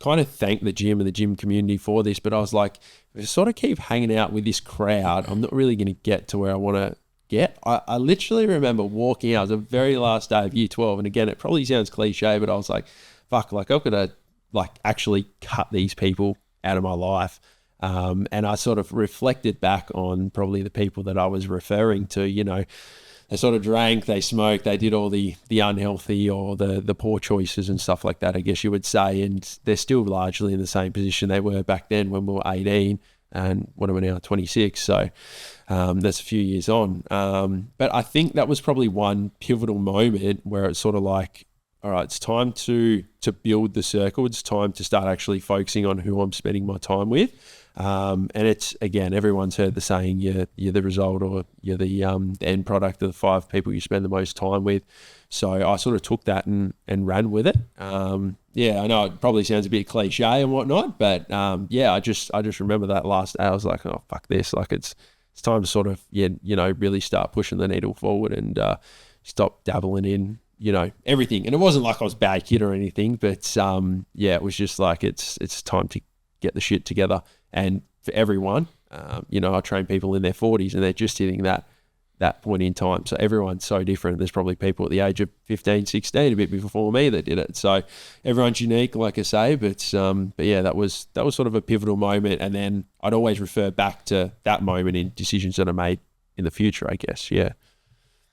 kind of thank the gym and the gym community for this, but I was like, if I sort of keep hanging out with this crowd, I'm not really going to get to where I want to get. I literally remember walking out. It was the very last day of year 12. And again, it probably sounds cliche, but I was like, fuck, like I've got to like actually cut these people out of my life. And I sort of reflected back on probably the people that I was referring to, you know, they sort of drank, they smoked, they did all the unhealthy or the poor choices and stuff like that, I guess you would say. And they're still largely in the same position they were back then when we were 18 and what are we now, 26. So that's a few years on. But I think that was probably one pivotal moment where it's sort of like, all right, it's time to build the circle. It's time to start actually focusing on who I'm spending my time with. And it's, again, everyone's heard the saying, you're the result or you're the end product of the 5 people you spend the most time with. So I sort of took that and ran with it. I know it probably sounds a bit cliche and whatnot, but I just remember that last day. I was like, oh, fuck this. Like it's time to sort of, really start pushing the needle forward and stop dabbling in, everything. And it wasn't like I was a bad kid or anything, but it was just like, it's time to get the shit together. And for everyone, I train people in their 40s and they're just hitting that point in time. So everyone's so different. There's probably people at the age of 15, 16, a bit before me that did it. So everyone's unique, like I say, but that was sort of a pivotal moment. And then I'd always refer back to that moment in decisions that I made in the future, I guess. Yeah.